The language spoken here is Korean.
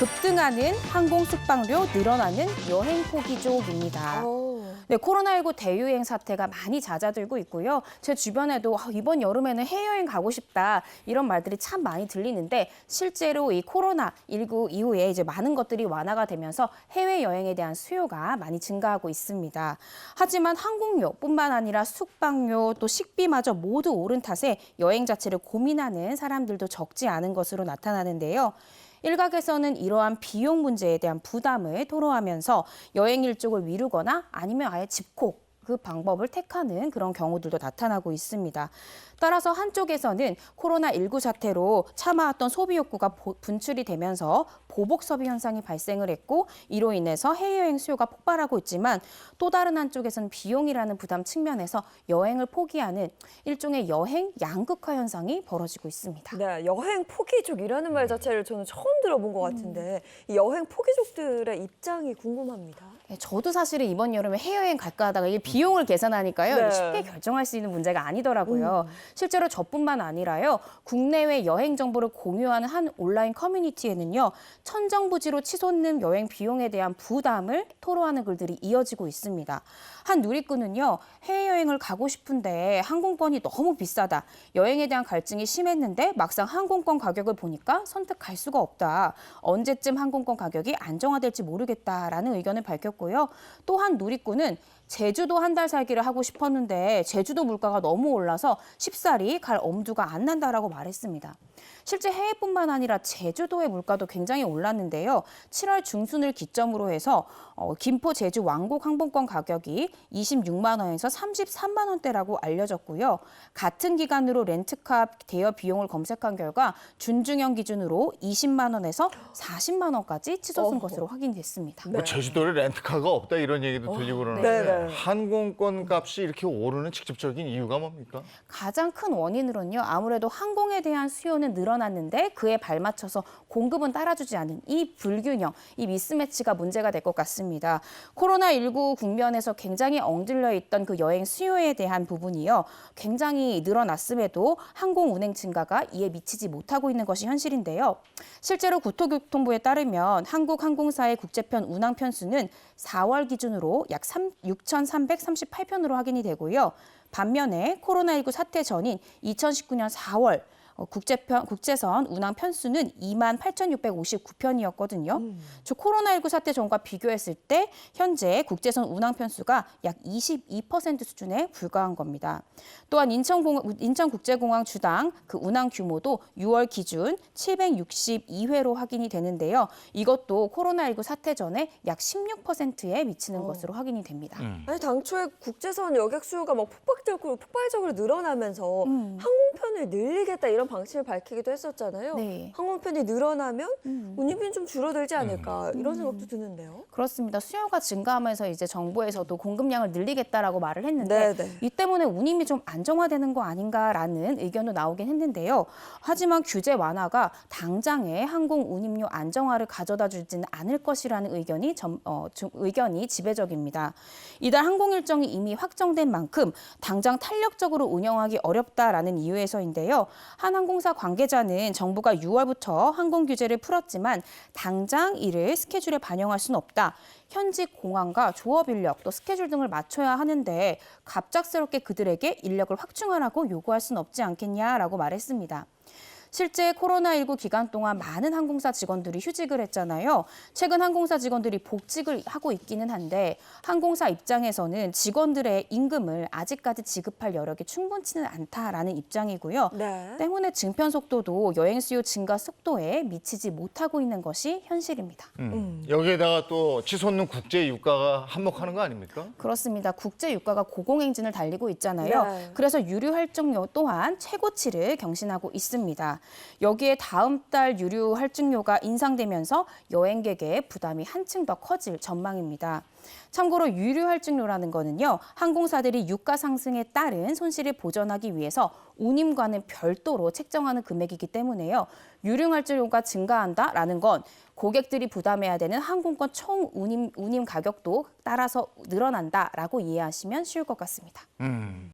급등하는 항공 숙박료, 늘어나는 여행 포기족입니다. 네, 코로나19 대유행 사태가 많이 잦아들고 있고요. 제 주변에도 이번 여름에는 해외여행 가고 싶다 이런 말들이 참 많이 들리는데 실제로 이 코로나19 이후에 이제 많은 것들이 완화가 되면서 해외여행에 대한 수요가 많이 증가하고 있습니다. 하지만 항공료뿐만 아니라 숙박료 또 식비마저 모두 오른 탓에 여행 자체를 고민하는 사람들도 적지 않은 것으로 나타나는데요. 일각에서는 이러한 비용 문제에 대한 부담을 토로하면서 여행 일정을 미루거나 아니면 아예 집콕 그 방법을 택하는 그런 경우들도 나타나고 있습니다. 따라서 한쪽에서는 코로나19 사태로 참아왔던 소비 욕구가 분출이 되면서 보복 소비 현상이 발생을 했고 이로 인해서 해외여행 수요가 폭발하고 있지만 또 다른 한쪽에서는 비용이라는 부담 측면에서 여행을 포기하는 일종의 여행 양극화 현상이 벌어지고 있습니다. 네, 여행 포기족이라는 말 자체를 저는 처음 들어본 것 같은데 이 여행 포기족들의 입장이 궁금합니다. 네, 저도 사실은 이번 여름에 해외여행 갈까 하다가 이게 비용을 계산하니까요. 네. 쉽게 결정할 수 있는 문제가 아니더라고요. 실제로 저뿐만 아니라요. 국내외 여행 정보를 공유하는 한 온라인 커뮤니티에는요. 천정부지로 치솟는 여행 비용에 대한 부담을 토로하는 글들이 이어지고 있습니다. 한 누리꾼은요. 해외여행을 가고 싶은데 항공권이 너무 비싸다. 여행에 대한 갈증이 심했는데 막상 항공권 가격을 보니까 선택할 수가 없다. 언제쯤 항공권 가격이 안정화될지 모르겠다라는 의견을 밝혔고요. 또 한 누리꾼은 제주도 한 달 살기를 하고 싶었는데 제주도 물가가 너무 올라서 쉽사리 갈 엄두가 안 난다라고 말했습니다. 실제 해외뿐만 아니라 제주도의 물가도 굉장히 올랐는데요. 7월 중순을 기점으로 해서 김포 제주 왕복 항공권 가격이 26만 원에서 33만 원대라고 알려졌고요. 같은 기간으로 렌트카 대여 비용을 검색한 결과 준중형 기준으로 20만 원에서 40만 원까지 치솟은 것으로 확인됐습니다. 뭐 제주도에 렌트카가 없다 이런 얘기도 들리고 그러는데 네. 항공권 값이 이렇게 오르는 직접적인 이유가 뭡니까? 가장 큰 원인으로는요. 아무래도 항공에 대한 수요는 늘어났는데 그에 발맞춰서 공급은 따라주지 않는 이 불균형, 이 미스매치가 문제가 될 것 같습니다. 코로나19 국면에서 굉장히 엉들려 있던 그 여행 수요에 대한 부분이요. 굉장히 늘어났음에도 항공 운행 증가가 이에 미치지 못하고 있는 것이 현실인데요. 실제로 국토교통부에 따르면 한국 항공사의 국제편 운항 편수는 4월 기준으로 약 6,338편으로 확인이 되고요. 반면에 코로나19 사태 전인 2019년 4월 국제선 운항 편수는 28,659편이었거든요. 즉 코로나19 사태 전과 비교했을 때 현재 국제선 운항 편수가 약 22% 수준에 불과한 겁니다. 또한 인천국제공항 주당 그 운항 규모도 6월 기준 762회로 확인이 되는데요. 이것도 코로나19 사태 전에 약 16%에 미치는 것으로 확인이 됩니다. 아니, 당초에 국제선 여객 수요가 막 폭발적으로 늘어나면서 항공편을 늘리겠다 이런 방침을 밝히기도 했었잖아요. 네. 항공편이 늘어나면 운임비는 좀 줄어들지 않을까 이런 생각도 드는데요. 그렇습니다. 수요가 증가하면서 이제 정부에서도 공급량을 늘리겠다라고 말을 했는데 네네. 이 때문에 운임이 좀 안정화되는 거 아닌가라는 의견도 나오긴 했는데요. 하지만 규제 완화가 당장의 항공 운임료 안정화를 가져다 주지는 않을 것이라는 의견이 지배적입니다. 이달 항공 일정이 이미 확정된 만큼 당장 탄력적으로 운영하기 어렵다라는 이유에서인데요. 한 항공사 관계자는 정부가 6월부터 항공 규제를 풀었지만 당장 이를 스케줄에 반영할 수는 없다. 현직 공항과 조업 인력 또 스케줄 등을 맞춰야 하는데 갑작스럽게 그들에게 인력을 확충하라고 요구할 수는 없지 않겠냐라고 말했습니다. 실제 코로나19 기간 동안 많은 항공사 직원들이 휴직을 했잖아요. 최근 항공사 직원들이 복직을 하고 있기는 한데 항공사 입장에서는 직원들의 임금을 아직까지 지급할 여력이 충분치는 않다라는 입장이고요. 네. 때문에 증편 속도도 여행 수요 증가 속도에 미치지 못하고 있는 것이 현실입니다. 여기에다가 또 치솟는 국제 유가가 한몫하는 거 아닙니까? 그렇습니다. 국제 유가가 고공행진을 달리고 있잖아요. 네. 그래서 유류 할증료 또한 최고치를 경신하고 있습니다. 여기에 다음 달 유류 할증료가 인상되면서 여행객의 부담이 한층 더 커질 전망입니다. 참고로 유류 할증료라는 거는요. 항공사들이 유가 상승에 따른 손실을 보전하기 위해서 운임과는 별도로 책정하는 금액이기 때문에요. 유류 할증료가 증가한다라는 건 고객들이 부담해야 되는 항공권 총 운임 가격도 따라서 늘어난다라고 이해하시면 쉬울 것 같습니다.